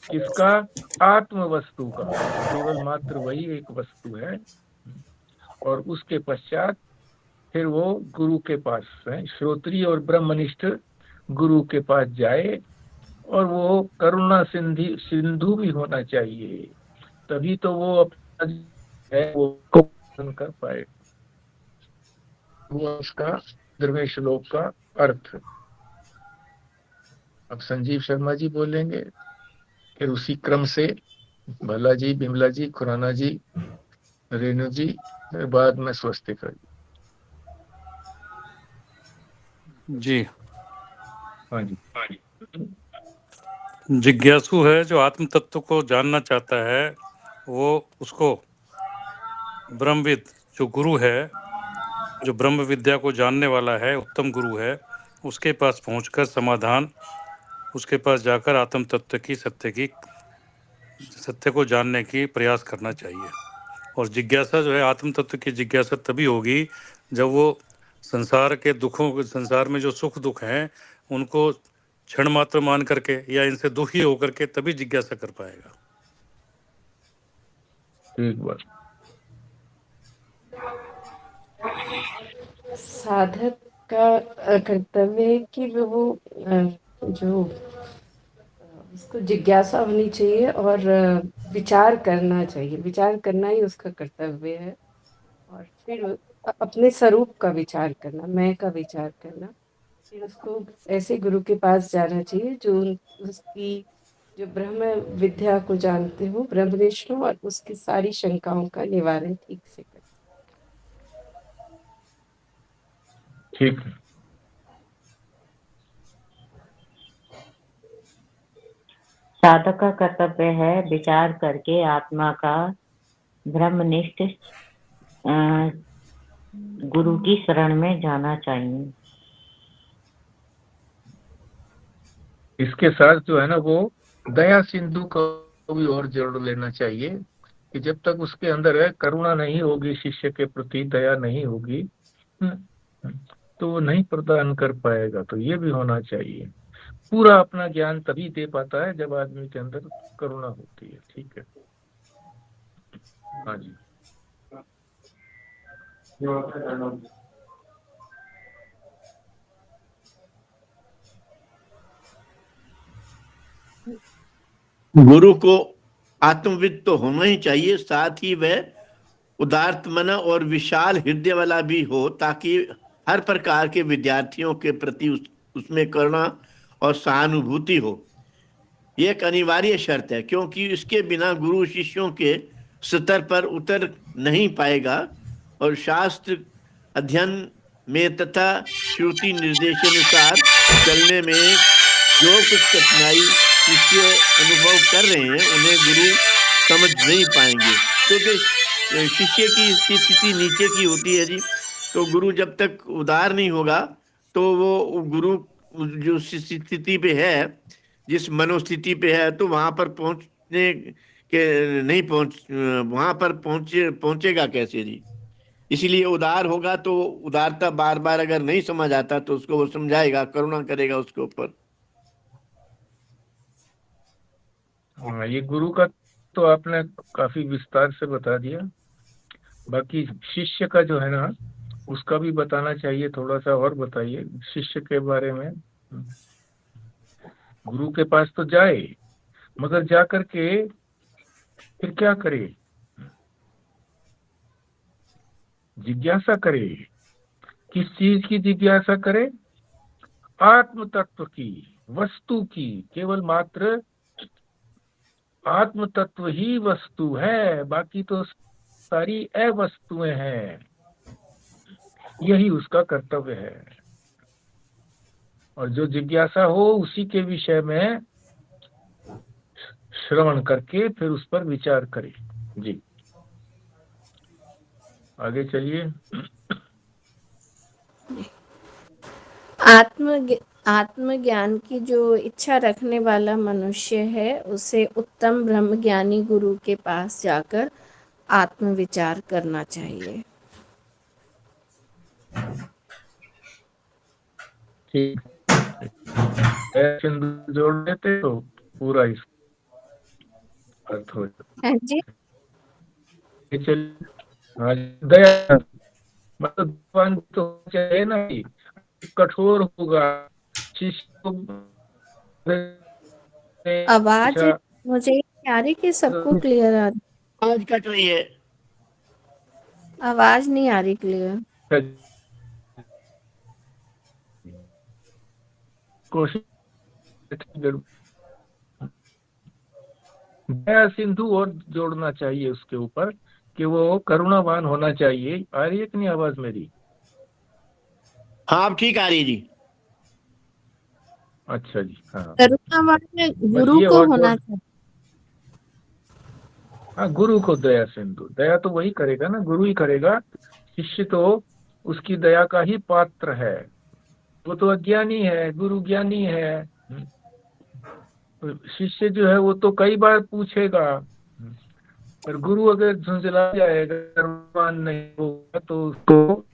किसका? आत्म वस्तु का। केवल मात्र वही एक वस्तु है। और उसके पश्चात फिर वो गुरु के पास है, श्रोत्रिय और ब्रह्मनिष्ठ गुरु के पास जाए। और वो करुणा सिंधु भी होना चाहिए, तभी तो वो अपना है वो को पूर्ण कर पाए। वो उसका 15वें श्लोक का अर्थ। अब संजीव शर्मा जी बोलेंगे, फिर उसी क्रम से भला जी, बिमला जी, खुराना जी, रेणु जी, फिर बाद में स्वस्तिका जी। जी। हाँ जी। जिज्ञासु है जो आत्म तत्व को जानना चाहता है, वो उसको ब्रह्मविद जो गुरु है, जो ब्रह्म विद्या को जानने वाला है, उत्तम गुरु है, उसके पास पहुंचकर समाधान, उसके पास जाकर आत्म तत्व की सत्य को जानने की प्रयास करना चाहिए। और जिज्ञासा जो है, आत्म तत्व की जिज्ञासा तभी होगी जब वो संसार के दुखों, संसार में जो सुख दुख हैं उनको क्षण मात्र मान करके या इनसे दुखी होकर के तभी जिज्ञासा कर पाएगा। ठीक बात। साधक का कर्तव्य है कि वो जो उसको जिज्ञासा होनी चाहिए और विचार करना चाहिए। विचार करना ही उसका कर्तव्य है। और फिर अपने स्वरूप का विचार करना, मैं का विचार करना। फिर उसको ऐसे गुरु के पास जाना चाहिए जो उसकी जो ब्रह्म विद्या को जानते हो, ब्रह्मनिष्ठ हो, और उसकी सारी शंकाओं का निवारण ठीक से कर सके। ठीक है। साधक का कर्तव्य है विचार करके आत्मा का ब्रह्मनिष्ठ गुरु की शरण में जाना चाहिए। इसके साथ जो है ना, वो दया सिंधु को भी और जोड़ लेना चाहिए कि जब तक उसके अंदर है करुणा नहीं होगी, शिष्य के प्रति दया नहीं होगी, तो वो नहीं प्रदान कर पाएगा। तो ये भी होना चाहिए। पूरा अपना ज्ञान तभी दे पाता है जब आदमी के अंदर करुणा होती है। ठीक है। हाँ जी। गुरु को आत्मविद तो होना ही चाहिए, साथ ही वह उदारत मना और विशाल हृदय वाला भी हो, ताकि हर प्रकार के विद्यार्थियों के प्रति उसमें करुणा और सहानुभूति हो। यह एक अनिवार्य शर्त है, क्योंकि इसके बिना गुरु शिष्यों के स्तर पर उतर नहीं पाएगा और शास्त्र अध्ययन में तथा श्रुति निर्देशानुसार चलने में जो कुछ कठिनाई शिष्य अनुभव कर रहे हैं उन्हें गुरु समझ नहीं पाएंगे, क्योंकि शिष्य की स्थिति नीचे की होती है जी। तो गुरु जब तक उदार नहीं होगा तो वो गुरु जो स्थिति पे है, जिस मनोस्थिति पे है, तो वहां पर पहुंचने के नहीं वहां पर पहुंचेगा कैसे जी। इसीलिए उदार होगा तो उदारता बार बार अगर नहीं समझ आता तो उसको वो समझाएगा, करुणा करेगा उसके ऊपर। हाँ, ये गुरु का तो आपने काफी विस्तार से बता दिया। बाकी शिष्य का जो है ना, उसका भी बताना चाहिए। थोड़ा सा और बताइए शिष्य के बारे में। गुरु के पास तो जाए, मगर जा करके फिर क्या करे? जिज्ञासा करे। किस चीज की जिज्ञासा करे? आत्म तत्व की, वस्तु की। केवल मात्र आत्म तत्व ही वस्तु है, बाकी तो सारी अवस्तुएं हैं। यही उसका कर्तव्य है। और जो जिज्ञासा हो उसी के विषय में श्रवण करके फिर उस पर विचार करे। जी, आगे चलिए। आत्मज्ञान की जो इच्छा रखने वाला मनुष्य है, उसे उत्तम ब्रह्मज्ञानी गुरु के पास जाकर आत्मविचार करना चाहिए। ठीक। सिंधु जोड़ देते तो पूरा अर्थ हो हाँ जी। चल। हाँ जी, दया मतलब भगवान तो चाहिए ना कि कठोर होगा शिष्य को आवाज अच्छा, मुझे नहीं आ रही कि सबको क्लियर आ रही? आज कट रही है। आवाज नहीं आ रही क्लियर। कोशिश दया सिंधु और जोड़ना चाहिए उसके ऊपर कि वो करुणावान होना चाहिए। आ रही है कि नहीं आवाज मेरी? हाँ अब ठीक आ रही है जी। अच्छा जी, हाँ करुणावान बस गुरु ये को और होना जोड़। चाहिए। हाँ, गुरु को दया सिंधु, दया तो वही करेगा ना, गुरु ही करेगा। शिष्य तो उसकी दया का ही पात्र है। वो तो अज्ञानी है, गुरु ज्ञानी है। तो शिष्य जो है वो तो कई बार पूछेगा, पर गुरु अगर झुंझला जाएगा, कर्मवान नहीं होगा, तो उसको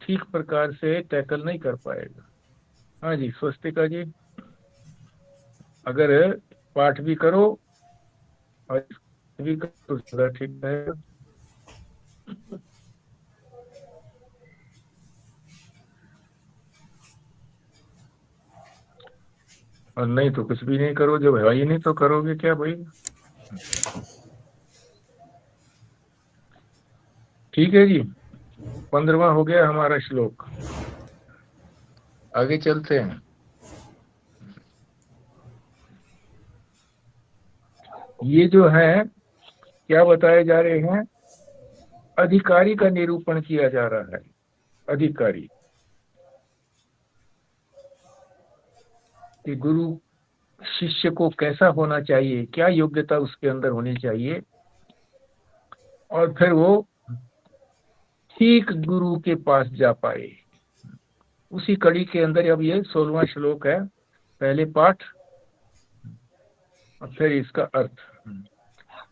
ठीक प्रकार से टैकल नहीं कर पाएगा। हाँ जी, स्वस्तिका जी, अगर पाठ भी करो और भी करो तो ज्यादा ठीक रहेगा। और नहीं तो कुछ भी नहीं करो, जब है ही नहीं तो करोगे क्या भाई? ठीक है जी, 15वां हो गया हमारा श्लोक। आगे चलते हैं। ये जो है क्या बताए जा रहे हैं? अधिकारी का निरूपण किया जा रहा है। अधिकारी कि गुरु शिष्य को कैसा होना चाहिए, क्या योग्यता उसके अंदर होनी चाहिए, और फिर वो ठीक गुरु के पास जा पाए। उसी कड़ी के अंदर अब ये 16वां श्लोक है, पहले पाठ और फिर इसका अर्थ।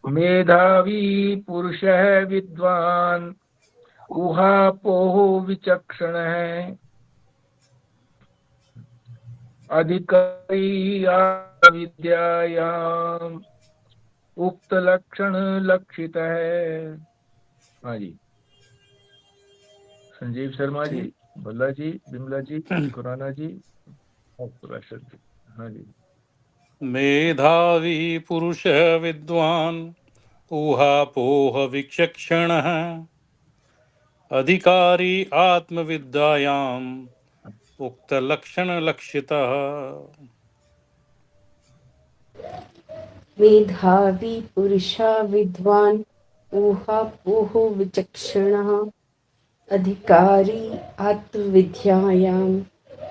मेधावी पुरुष है विद्वान, उहापोह विचक्षण है, अधिकारी विद्यायाम उक्त लक्षण लक्षित है। हाँ जी, संजीव शर्मा जी, भल्ला जी, बिमला जी, खुराना जी और सुरेश जी। हाँ जी, मेधावी पुरुष विद्वान ऊहापोह विचक्षणः अधिकारी आत्मविद्यायाम् उक्त लक्षण लक्षितः। मेधावी पुरुषा विद्वान ऊहापोह विचक्षणः अधिकारी आत्मविद्यायाम्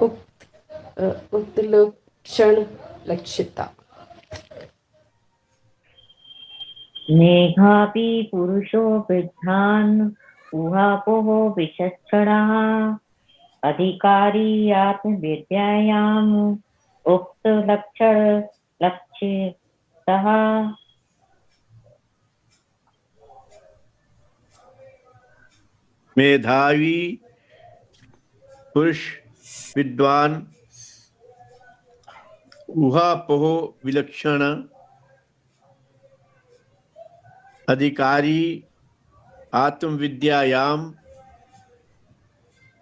उक्त लक्षण लक्षिता। मेधावी पुरुषो विद्वान् उहापोह विचक्षणः अधिकारी आत्मविद्यायाम् उक्त लक्षण लक्षितः। मेधावी पुरुष विद्वान ऊहापोह विलक्षण अधिकारी आत्मविद्यायाम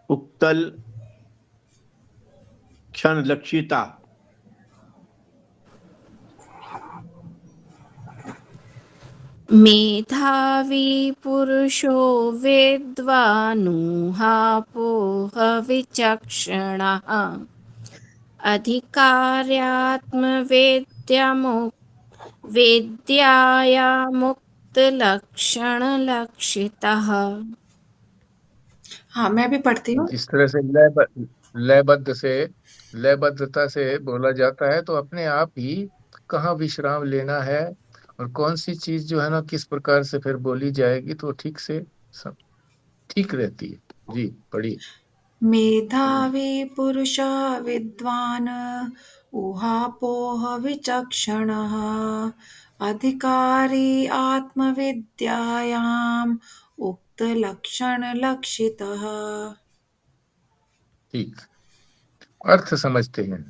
उक्तल क्षण लक्षिता। मेधावी पुरुषो विद्वानुहापोह विचक्षणः विद्यायामुक्तलक्षणलक्षितः। हाँ, मैं भी पढ़ती हूँ। जिस तरह से लयबद्धता से बोला जाता है, तो अपने आप ही कहाँ विश्राम लेना है और कौन सी चीज जो है ना किस प्रकार से फिर बोली जाएगी तो ठीक से सब ठीक रहती है। जी पढ़िए। मेधावी पुरुषः विद्वान् ऊहापोह विचक्षणः अधिकारी आत्मविद्यायाम् उक्तलक्षणलक्षितः। ठीक, अर्थ समझते हैं।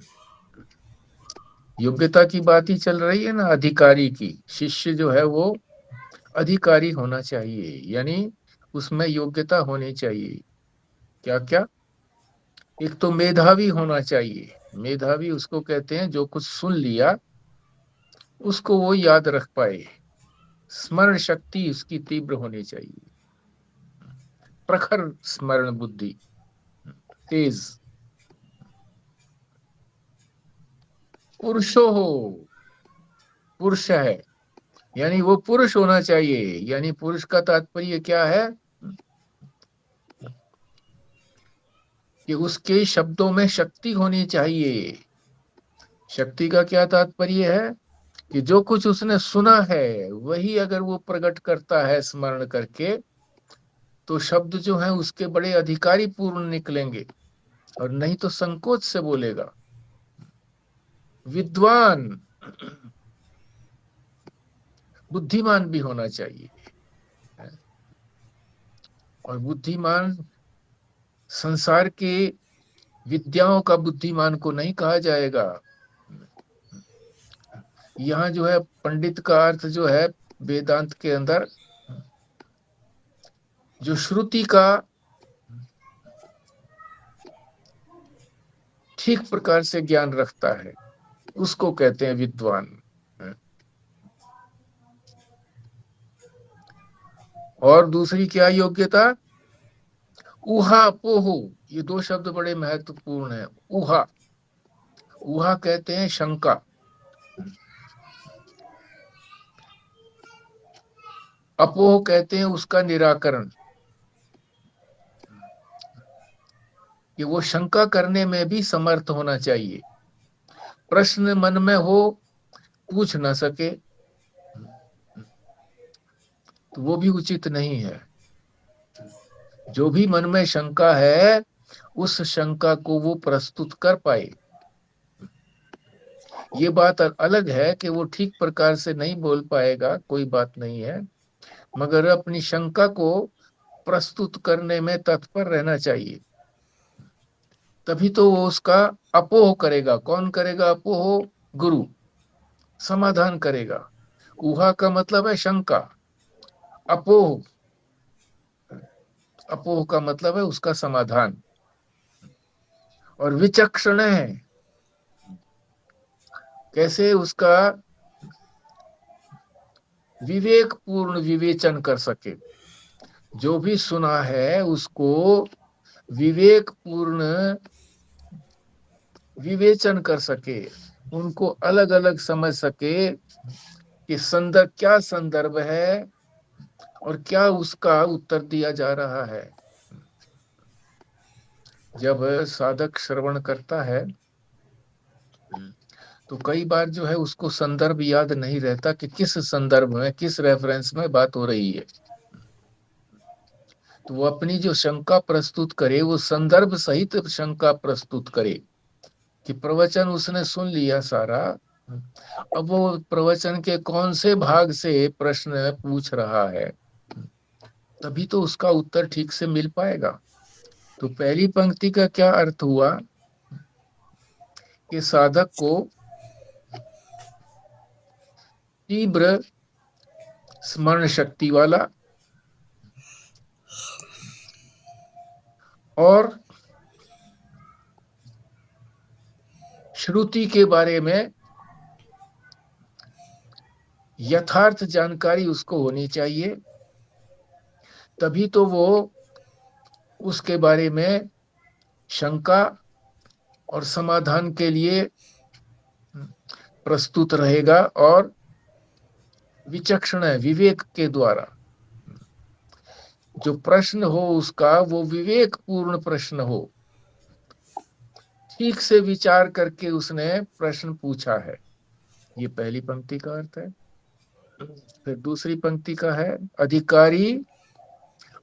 योग्यता की बात ही चल रही है ना, अधिकारी की। शिष्य जो है वो अधिकारी होना चाहिए, यानी उसमें योग्यता होनी चाहिए। क्या क्या? एक तो मेधावी होना चाहिए। मेधावी उसको कहते हैं जो कुछ सुन लिया उसको वो याद रख पाए। स्मरण शक्ति उसकी तीव्र होनी चाहिए, प्रखर स्मरण बुद्धि, तेज। पुरुषो हो, पुरुष है, यानी वो पुरुष होना चाहिए। यानी पुरुष का तात्पर्य क्या है कि उसके शब्दों में शक्ति होनी चाहिए। शक्ति का क्या तात्पर्य है कि जो कुछ उसने सुना है वही अगर वो प्रकट करता है स्मरण करके, तो शब्द जो है उसके बड़े अधिकारी पूर्ण निकलेंगे, और नहीं तो संकोच से बोलेगा। विद्वान, बुद्धिमान भी होना चाहिए। और बुद्धिमान संसार के विद्याओं का बुद्धिमान को नहीं कहा जाएगा। यहाँ जो है पंडित का अर्थ जो है वेदांत के अंदर जो श्रुति का ठीक प्रकार से ज्ञान रखता है उसको कहते हैं विद्वान। और दूसरी क्या योग्यता? ऊहा पोहो, ये दो शब्द बड़े महत्वपूर्ण हैं। ऊहा, ऊहा कहते हैं शंका, अपोह कहते हैं उसका निराकरण, कि वो शंका करने में भी समर्थ होना चाहिए। प्रश्न मन में हो, पूछ ना सके तो वो भी उचित नहीं है। जो भी मन में शंका है उस शंका को वो प्रस्तुत कर पाए। ये बात अलग है कि वो ठीक प्रकार से नहीं बोल पाएगा, कोई बात नहीं है, मगर अपनी शंका को प्रस्तुत करने में तत्पर रहना चाहिए। तभी तो वो उसका अपोह करेगा। कौन करेगा अपोह? गुरु समाधान करेगा। ऊहा का मतलब है शंका, अपोह, अपोह का मतलब है उसका समाधान। और विचक्षण है, कैसे उसका विवेक पूर्ण विवेचन कर सके। जो भी सुना है उसको विवेक पूर्ण विवेचन कर सके, उनको अलग अलग समझ सके कि संदर्भ क्या संदर्भ है और क्या उसका उत्तर दिया जा रहा है। जब साधक श्रवण करता है तो कई बार जो है उसको संदर्भ याद नहीं रहता कि किस संदर्भ में, किस रेफरेंस में बात हो रही है। तो वो अपनी जो शंका प्रस्तुत करे वो संदर्भ सहित शंका प्रस्तुत करे कि प्रवचन उसने सुन लिया सारा, अब वो प्रवचन के कौन से भाग से प्रश्न पूछ रहा है, तभी तो उसका उत्तर ठीक से मिल पाएगा। तो पहली पंक्ति का क्या अर्थ हुआ कि साधक को तीव्र स्मरण शक्ति वाला और श्रुति के बारे में यथार्थ जानकारी उसको होनी चाहिए। तभी तो वो उसके बारे में शंका और समाधान के लिए प्रस्तुत रहेगा और विचक्षण है, विवेक के द्वारा जो प्रश्न हो उसका वो विवेक पूर्ण प्रश्न हो, ठीक से विचार करके उसने प्रश्न पूछा है। ये पहली पंक्ति का अर्थ है। फिर दूसरी पंक्ति का है अधिकारी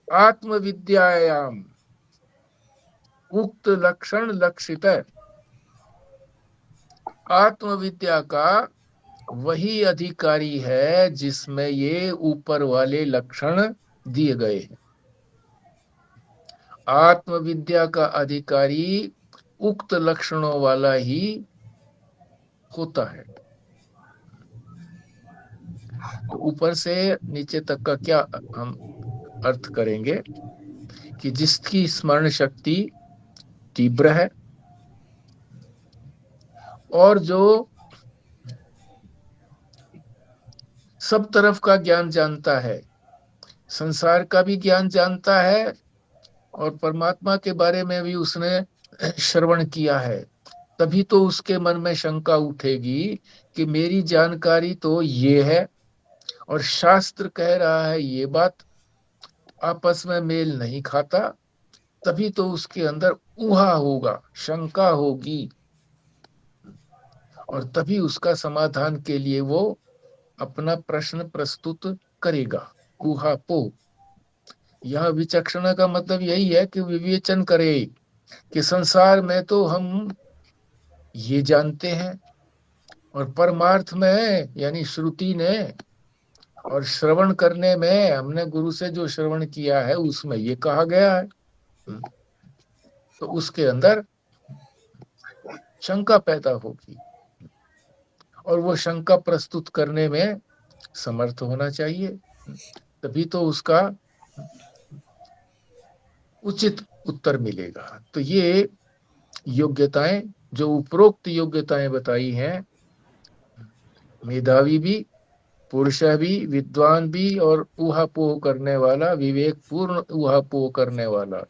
आत्मविद्यायाम उक्त लक्षण लक्षित। आत्मविद्या का वही अधिकारी है जिसमें ये ऊपर वाले लक्षण दिए गए हैं। आत्मविद्या का अधिकारी उक्त लक्षणों वाला ही होता है। तो ऊपर से नीचे तक का क्या हम अर्थ करेंगे कि जिसकी स्मरण शक्ति तीव्र है और जो सब तरफ का ज्ञान जानता है, संसार का भी ज्ञान जानता है और परमात्मा के बारे में भी उसने श्रवण किया है, तभी तो उसके मन में शंका उठेगी कि मेरी जानकारी तो ये है और शास्त्र कह रहा है ये बात, आपस में मेल नहीं खाता। तभी तो उसके अंदर ऊहा होगा, शंका होगी, और तभी उसका समाधान के लिए वो अपना प्रश्न प्रस्तुत करेगा। ऊहापोह। यह विचक्षणा का मतलब यही है कि विवेचन करे कि संसार में तो हम ये जानते हैं और परमार्थ में यानी श्रुति ने और श्रवण करने में हमने गुरु से जो श्रवण किया है उसमें ये कहा गया है, तो उसके अंदर शंका पैदा होगी और वो शंका प्रस्तुत करने में समर्थ होना चाहिए, तभी तो उसका उचित उत्तर मिलेगा। तो ये योग्यताएं जो उपरोक्त योग्यताएं बताई हैं, मेधावी भी, पुरुष भी, विद्वान भी और ऊहापोह करने वाला, विवेक पूर्ण ऊहापोह करने वाला,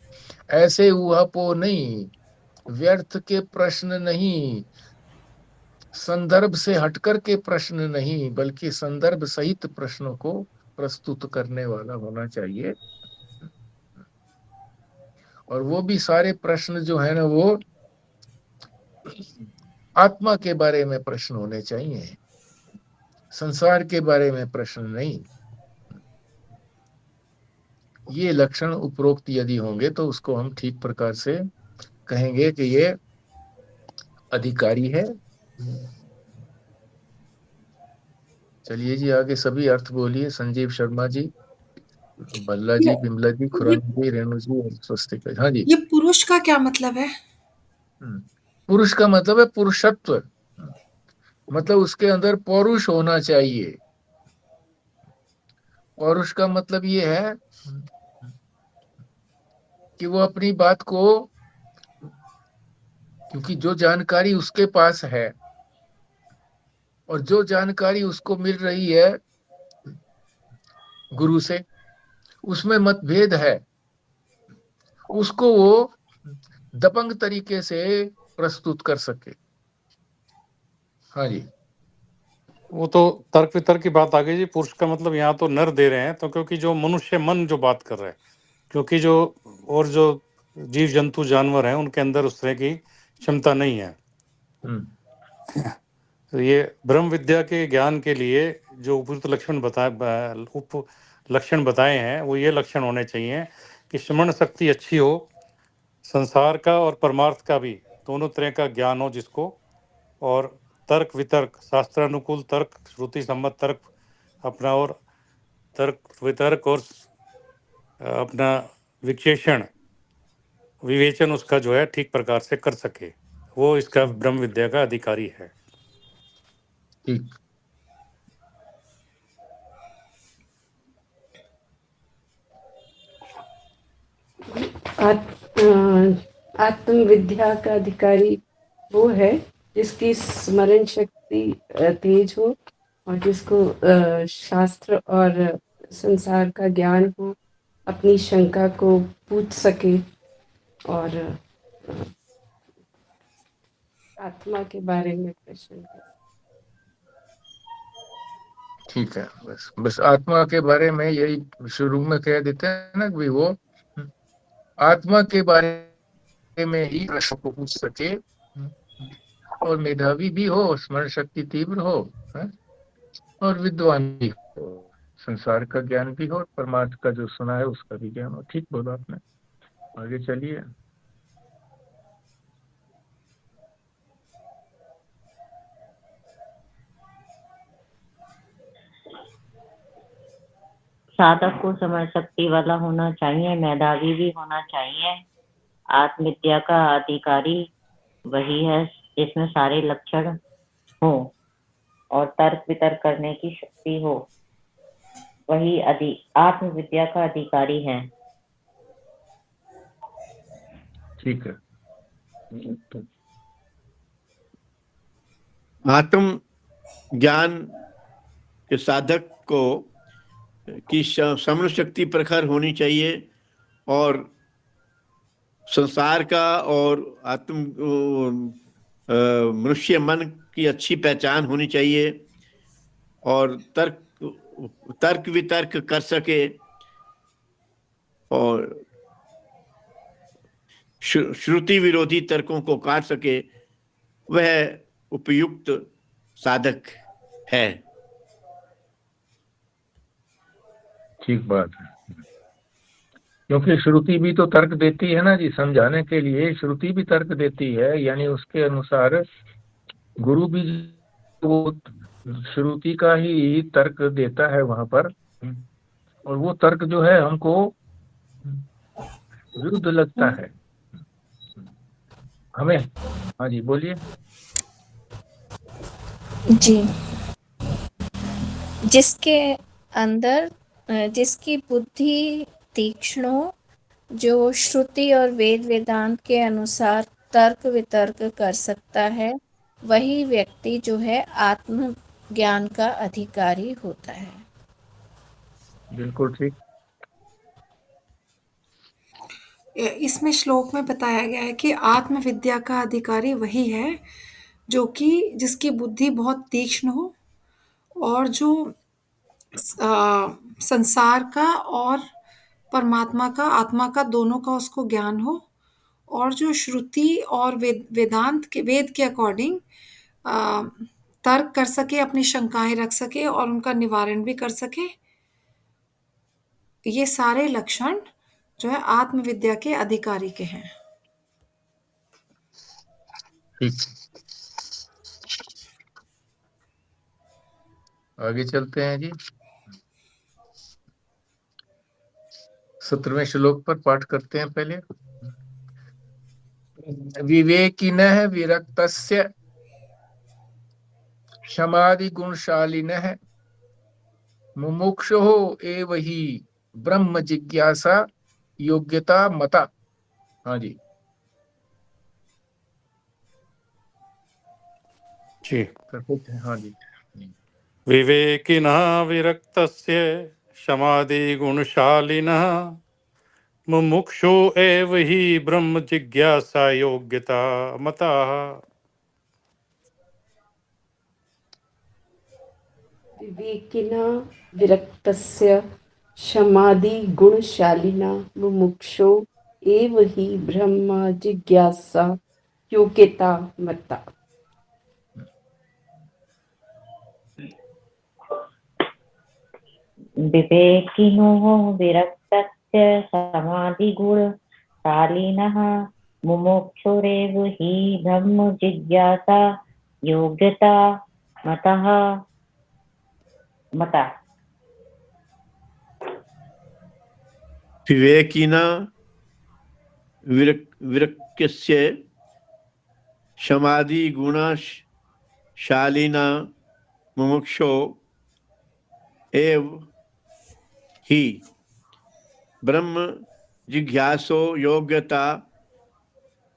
ऐसे ऊहापोह नहीं, व्यर्थ के प्रश्न नहीं, संदर्भ से हटकर के प्रश्न नहीं, बल्कि संदर्भ सहित प्रश्नों को प्रस्तुत करने वाला होना चाहिए। और वो भी सारे प्रश्न जो है ना वो आत्मा के बारे में प्रश्न होने चाहिए, संसार के बारे में प्रश्न नहीं। ये लक्षण उपरोक्त यदि होंगे तो उसको हम ठीक प्रकार से कहेंगे कि ये अधिकारी है। चलिए जी आगे सभी अर्थ बोलिए। संजीव शर्मा जी, बल्ला जी, बिमला जी, खुरान जी, रेणु जी और स्वस्तिक। हाँ जी। ये पुरुष का क्या मतलब है? पुरुष का मतलब है पुरुषत्व, मतलब उसके अंदर पौरुष होना चाहिए। पौरुष का मतलब ये है कि वो अपनी बात को, क्योंकि जो जानकारी उसके पास है और जो जानकारी उसको मिल रही है गुरु से, उसमें मतभेद है, उसको वो दबंग तरीके से प्रस्तुत कर सके। हाँ जी। वो तो तर्क वितर्क की बात आ गई जी। पुरुष का मतलब यहाँ तो नर दे रहे हैं, तो क्योंकि जो मनुष्य मन जो बात कर रहा है, क्योंकि जो और जो जीव जंतु जानवर हैं उनके अंदर उस तरह की क्षमता नहीं है। तो ये ब्रह्म विद्या के ज्ञान के लिए जो उपयुक्त लक्षण बताए हैं वो ये लक्षण होने चाहिए कि स्मरण शक्ति अच्छी हो, संसार का और परमार्थ का भी दोनों तरह का ज्ञान हो जिसको, और तर्क वितर्क, शास्त्रानुकूल तर्क, श्रुति सम्मत तर्क अपना, और तर्क वितर्क और अपना विवेचन उसका जो है ठीक प्रकार से कर सके, वो इसका ब्रह्म विद्या का अधिकारी है। ठीक। आत्म विद्या का अधिकारी वो है जिसकी स्मरण शक्ति तेज हो और जिसको शास्त्र और संसार का ज्ञान हो, अपनी शंका को पूछ सके और आत्मा के बारे में प्रश्न कर सके। ठीक है, बस आत्मा के बारे में यही शुरू में कह देते हैं ना कि वो आत्मा के बारे में ही प्रश्न को पूछ सके और मेधावी भी हो, स्मरण शक्ति तीव्र हो और विद्वान भी हो, संसार का ज्ञान भी हो, परमात्मा का जो सुना है उसका भी ज्ञान हो। ठीक बोला आपने। आगे चलिए। साधक को समझ शक्ति वाला होना चाहिए, मेधावी भी होना चाहिए। आत्मविद्या का अधिकारी वही है जिसमें सारे लक्षण हो और तर्क वितर्क करने की शक्ति हो, वही आत्मविद्या का अधिकारी है। ठीक है। आत्म ज्ञान के साधक को की समझ शक्ति प्रखर होनी चाहिए और संसार का और मनुष्य मन की अच्छी पहचान होनी चाहिए और तर्क वितर्क कर सके और श्रुति विरोधी तर्कों को काट सके, वह उपयुक्त साधक है। ठीक बात है, क्योंकि श्रुति भी तो तर्क देती है ना जी, समझाने के लिए श्रुति भी तर्क देती है, यानी उसके अनुसार गुरु भी वो श्रुति का ही तर्क देता है वहां पर, और वो तर्क जो है हमको विरुद्ध लगता है हमें। हाँ जी बोलिए। जी, जिसके अंदर जिसकी बुद्धि तीक्ष्ण हो, जो श्रुति और वेद वेदांत के अनुसार तर्क वितर्क कर सकता है, वही व्यक्ति जो है आत्म ज्ञान का अधिकारी होता है। बिल्कुल ठीक। इसमें श्लोक में बताया गया है कि आत्मविद्या का अधिकारी वही है जो कि जिसकी बुद्धि बहुत तीक्ष्ण हो और जो संसार का और परमात्मा का, आत्मा का, दोनों का उसको ज्ञान हो, और जो श्रुति और वेद के अकॉर्डिंग तर्क कर सके, अपनी शंकाएं रख सके और उनका निवारण भी कर सके। ये सारे लक्षण जो है आत्मविद्या के अधिकारी के हैं। ठीक, आगे चलते हैं जी। 17वें श्लोक पर पाठ करते हैं पहले। विवेकिनः विरक्तस्य क्षमादि गुणशालिनः मुमुक्षुः एव हि ब्रह्म जिज्ञासा योग्यता मता। हाँ जी जी। हाँ जी। विवेकिनः विरक्तस्य क्षमादि गुणशालिनः मुमुक्षु एव हि ब्रह्म जिज्ञासा योग्यता मतः। विवेकिना विरक्तस्य क्षमादि गुणशालिना मुमुक्षो एव हि ब्रह्म जिज्ञासा योग्यता मता। विवेकिनो विरक्तस्य समाधिगुणशालिनः मुमुक्षुरेव हि ब्रह्म जिज्ञासा योग्यता मता। विवेकिना विरक्तस्य समाधि गुणशालिना मुमुक्षो एव ही ब्रह्म जिज्ञासो योग्यता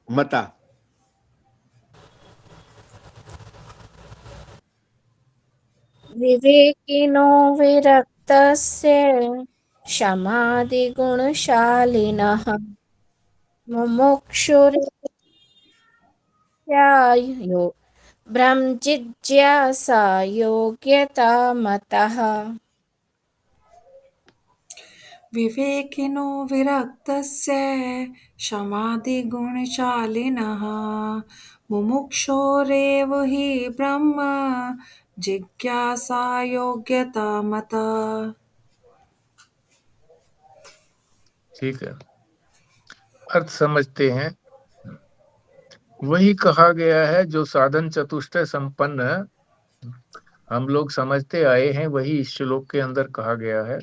मता। विवेकिनो विरक्तस्य क्षमादि गुणशालिनः मुमुक्षुर्यो ब्रह्म जिज्ञासा योग्यता मतः। विवेकिनो विरक्तस्य क्षमादिगुणशालिनः मुमुक्षोरेव हि ब्रह्म जिज्ञासा योग्यता मता। ठीक है, अर्थ समझते हैं। वही कहा गया है जो साधन चतुष्टय संपन्न हम लोग समझते आए हैं, वही इस श्लोक के अंदर कहा गया है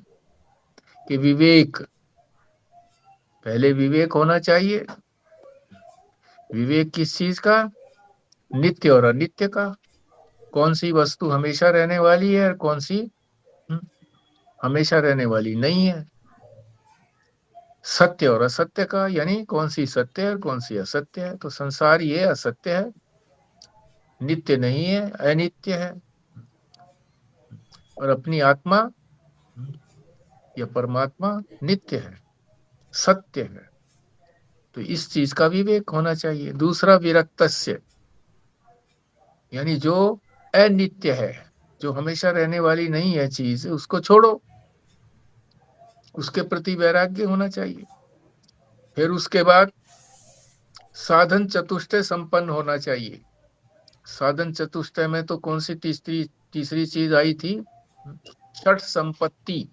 कि विवेक, पहले विवेक होना चाहिए। विवेक किस चीज का? नित्य और अनित्य का, कौन सी वस्तु हमेशा रहने वाली है और कौन सी हमेशा रहने वाली नहीं है। सत्य और असत्य का, यानी कौन सी सत्य है और कौन सी असत्य है। तो संसार ये असत्य है, नित्य नहीं है, अनित्य है। और अपनी आत्मा या परमात्मा नित्य है, सत्य है। तो इस चीज का विवेक होना चाहिए। दूसरा विरक्तस्य, यानी जो अनित्य है, जो हमेशा रहने वाली नहीं है चीज, उसको छोड़ो, उसके प्रति वैराग्य होना चाहिए। फिर उसके बाद साधन चतुष्टय संपन्न होना चाहिए। साधन चतुष्टय में तो कौन सी तीसरी चीज आई थी? षट संपत्ति।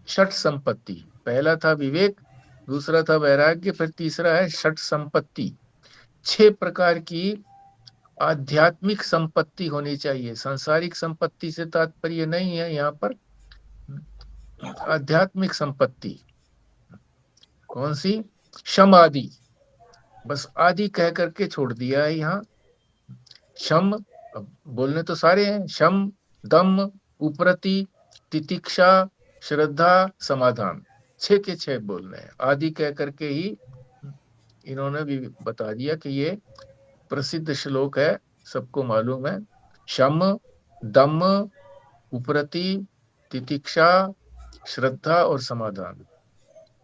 षट संपत्ति, पहला था विवेक, दूसरा था वैराग्य, फिर तीसरा है षट संपत्ति। 6 प्रकार की आध्यात्मिक संपत्ति होनी चाहिए। सांसारिक संपत्ति से तात्पर्य नहीं है यहाँ पर, आध्यात्मिक संपत्ति। कौन सी? शम आदि, बस आदि कह करके छोड़ दिया है यहाँ। शम, अब बोलने तो सारे हैं, शम, दम, उपरति, तितिक्षा, श्रद्धा, समाधान, 6 के 6 बोलने हैं। आदि कह करके ही इन्होंने भी बता दिया कि ये प्रसिद्ध श्लोक है, सबको मालूम है। शम, दम, उपरति, तितिक्षा, श्रद्धा और समाधान,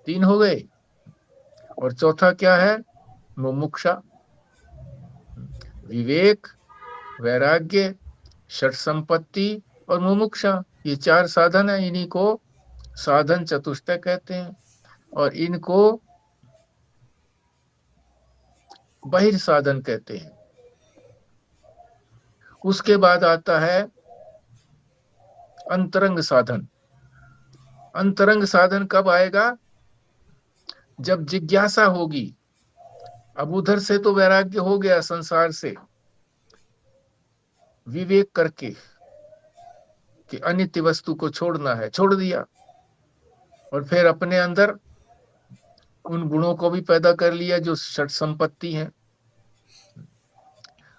3 हो गए। और चौथा क्या है? मुमुक्षा। विवेक, वैराग्य, षट संपत्ति और मुमुक्षा, ये 4 साधन है। इन्हीं को साधन चतुष्टय कहते हैं और इनको बहिर्साधन कहते हैं। उसके बाद आता है अंतरंग साधन। अंतरंग साधन कब आएगा? जब जिज्ञासा होगी। अब उधर से तो वैराग्य हो गया, संसार से विवेक करके कि अनित्य वस्तु को छोड़ना है, छोड़ दिया। और फिर अपने अंदर उन गुणों को भी पैदा कर लिया जो षट संपत्ति है।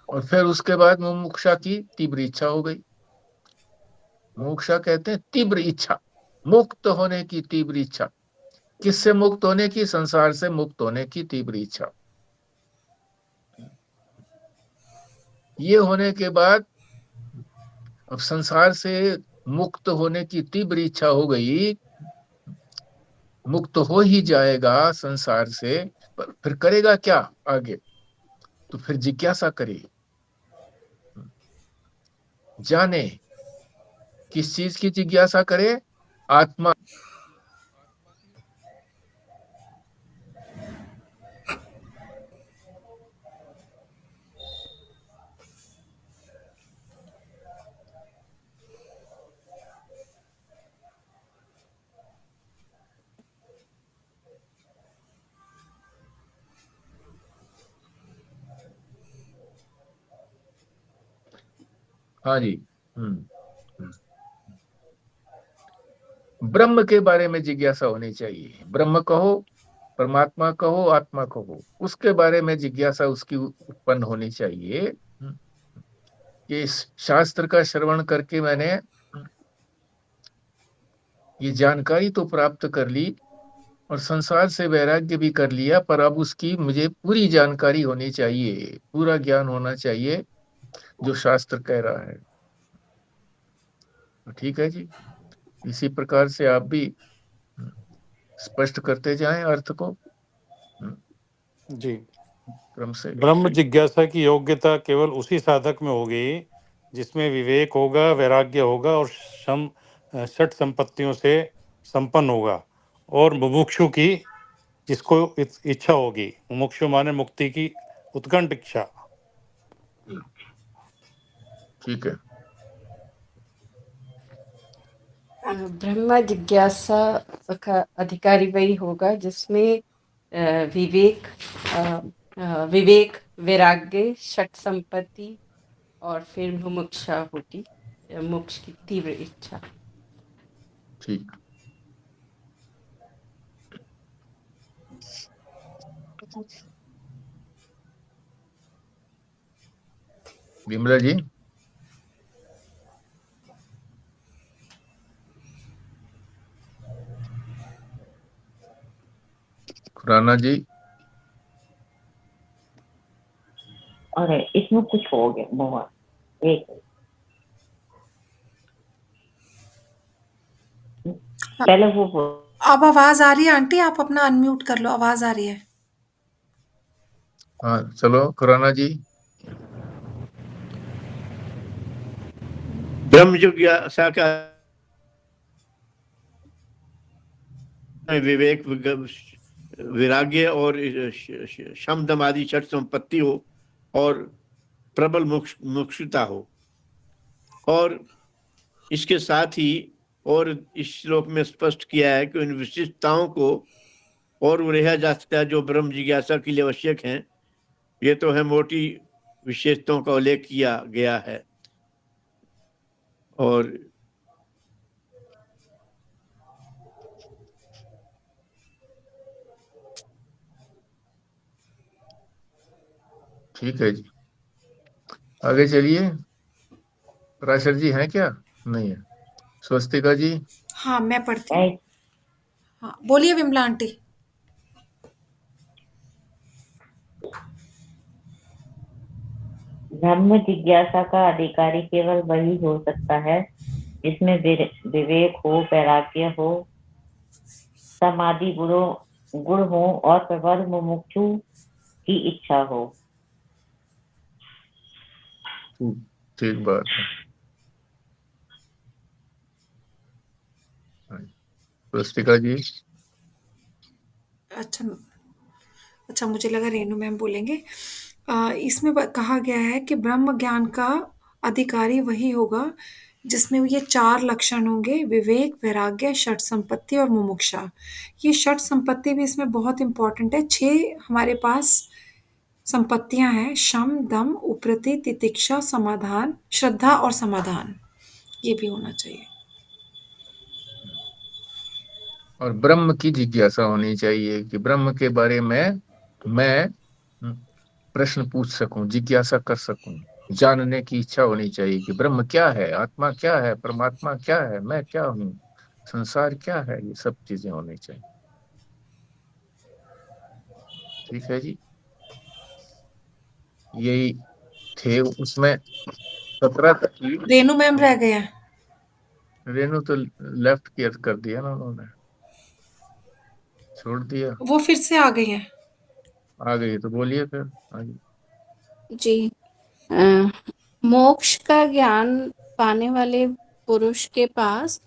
और फिर उसके बाद मुमुक्षा की तीव्र इच्छा हो गई। मुमुक्षा कहते हैं तीव्र इच्छा, मुक्त होने की तीव्र इच्छा। किससे मुक्त होने की? संसार से मुक्त होने की तीव्र इच्छा। ये होने के बाद अब संसार से मुक्त होने की तीव्र इच्छा हो गई, मुक्त हो ही जाएगा संसार से, पर फिर करेगा क्या आगे? तो फिर जिज्ञासा करे, जाने। किस चीज की जिज्ञासा करे? आत्मा। हाँ जी। ब्रह्म के बारे में जिज्ञासा होनी चाहिए। ब्रह्म कहो, परमात्मा कहो, आत्मा कहो, उसके बारे में जिज्ञासा उसकी उत्पन्न होनी चाहिए। कि इस शास्त्र का श्रवण करके मैंने ये जानकारी तो प्राप्त कर ली और संसार से वैराग्य भी कर लिया, पर अब उसकी मुझे पूरी जानकारी होनी चाहिए, पूरा ज्ञान होना चाहिए जो शास्त्र कह रहा है। ठीक है जी। इसी प्रकार से आप भी स्पष्ट करते जाएं अर्थ को जी। क्रम से। ब्रह्म जिज्ञासा की योग्यता केवल उसी साधक में होगी जिसमें विवेक होगा, वैराग्य होगा और षट संपत्तियों से संपन्न होगा, और मुमुक्षु की जिसको इच्छा होगी। मुमुक्षु माने मुक्ति की उत्कंठ इच्छा। ठीक है। ब्रह्म जिज्ञासा का अधिकारी वही होगा जिसमें विवेक, विवेक, वैराग्य, षट संपत्ति और फिर मुमुक्षा होती, मोक्ष की तीव्र इच्छा। ठीक। विमला जी, खुराना जी, अरे इसमें कुछ हो गया मोहन, एक पहले वो अब आवाज आ रही है आंटी? आप अपना अनम्यूट कर लो, आवाज आ रही है। हाँ चलो खुराना जी। ब्रह्म जिज्ञासा का विवेक, वैराग्य और शम दम आदि षट संपत्ति हो और प्रबल मुक्षुता हो। और इसके साथ ही और इस श्लोक में स्पष्ट किया है कि उन विशिष्टताओं को और उड़ेहा जा सकता है जो ब्रह्म जिज्ञासा के लिए आवश्यक हैं। ये तो है मोटी विशेषताओं का उल्लेख किया गया है। और ठीक है जी, आगे चलिए। पराशर जी हैं क्या? नहीं है। स्वस्तिका जी। हाँ मैं पढ़ती हूँ। हाँ बोलिए विमला आंटी। धर्म जिज्ञासा का अधिकारी केवल वही हो सकता है जिसमें विवेक हो, वैराग्य हो, समाधि गुण हो और प्रबल मुमुक्षु की इच्छा हो। ठीक बात है। स्वस्तिका जी। अच्छा मुझे लगा रेणु मैम बोलेंगे। इसमें कहा गया है कि ब्रह्म ज्ञान का अधिकारी वही होगा जिसमें ये 4 लक्षण होंगे: विवेक, वैराग्य, षट संपत्ति और मुमुक्षा। ये षट संपत्ति भी इसमें बहुत इंपॉर्टेंट है। 6 हमारे पास संपत्तियां हैं: शम, दम, उपरति, तितिक्षा, समाधान, श्रद्धा और समाधान। ये भी होना चाहिए। और ब्रह्म की जिज्ञासा होनी चाहिए कि ब्रह्म के बारे में मैं प्रश्न पूछ सकूं, जिज्ञासा कर सकूं, जानने की इच्छा होनी चाहिए कि ब्रह्म क्या है, आत्मा क्या है, परमात्मा क्या है, मैं क्या हूं, संसार क्या है। ये सब चीजें होनी चाहिए। ठीक है जी, यही थे उसमें 17 तक की। रेणु मैम रह गए हैं। रेणु तो लेफ्ट कर दिया ना उन्होंने, छोड़ दिया। वो फिर से आ गई हैं। आ गई तो बोलिए फिर आगे। जी। अ, मोक्ष का ज्ञान पाने वाले पुरुष के पास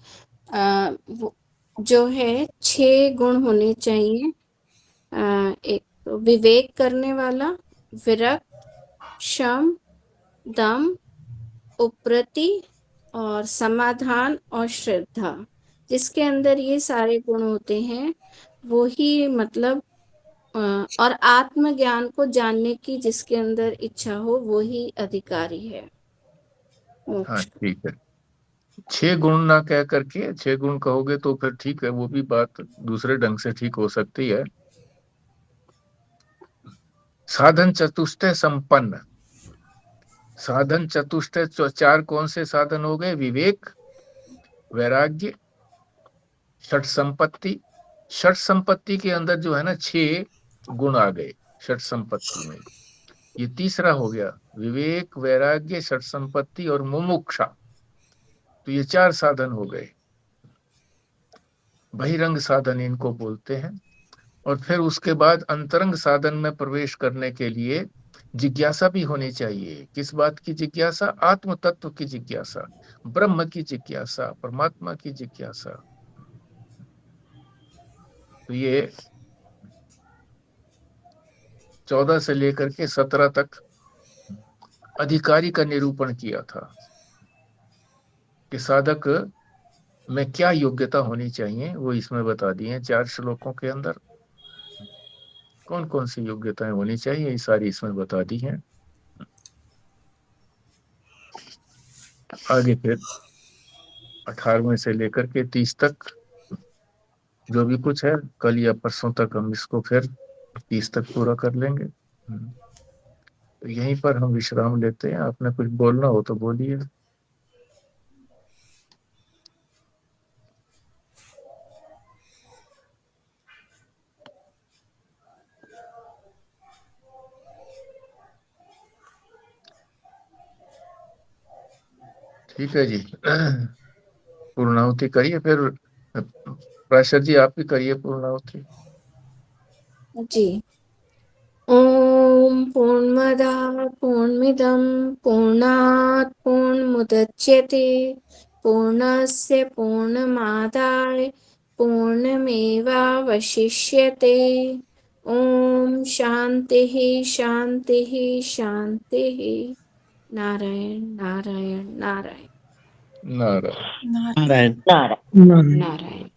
जो है 6 गुण होने चाहिए। एक तो विवेक करने वाला, विरक्त, शम, दम, उपरति और समाधान और श्रद्धा। जिसके अंदर ये सारे गुण होते हैं वो ही मतलब और आत्मज्ञान को जानने की जिसके अंदर इच्छा हो वो ही अधिकारी है हाँ मोक्ष। ठीक है। 6 गुण ना कह करके 6 गुण कहोगे तो फिर ठीक है, वो भी बात दूसरे ढंग से ठीक हो सकती है। साधन चतुष्टय संपन्न। साधन चतुष्टय 4 कौन से साधन हो गए? विवेक, वैराग्य, षट संपत्ति। षट संपत्ति के अंदर जो है ना 6 गुण आ गए षट संपत्ति में। ये तीसरा हो गया, विवेक, वैराग्य, षट संपत्ति और मुमुक्षा। तो ये 4 साधन हो गए। बहिरंग साधन इनको बोलते हैं। और फिर उसके बाद अंतरंग साधन में प्रवेश करने के लिए जिज्ञासा भी होनी चाहिए। किस बात की जिज्ञासा? आत्म तत्व की जिज्ञासा, ब्रह्म की जिज्ञासा, परमात्मा की जिज्ञासा। तो ये 14 से लेकर के 17 तक अधिकारी का निरूपण किया था कि साधक में क्या योग्यता होनी चाहिए, वो इसमें बता दिए 4 श्लोकों के अंदर। कौन कौन सी योग्यताएं होनी चाहिए ये सारी इसमें बता दी हैं। आगे फिर 18वें से लेकर के 30 तक जो भी कुछ है, कल या परसों तक हम इसको फिर 30 तक पूरा कर लेंगे। तो यहीं पर हम विश्राम लेते हैं। आपने कुछ बोलना हो तो बोलिए। ठीक है जी। पूर्णाहुति करिए, फिर प्राशर जी आप भी करिए पूर्णाहुति। जी। ॐ पूर्णमदः पूर्णमिदं पूर्णात् पूर्णमुदच्यते पूर्णस्य पूर्णमादाय पूर्णमेवावशिष्यते। ॐ शान्तिः शान्तिः शान्तिः। नारायण नारायण नारायण। नारायण। नारायण। नारायण। नारायण।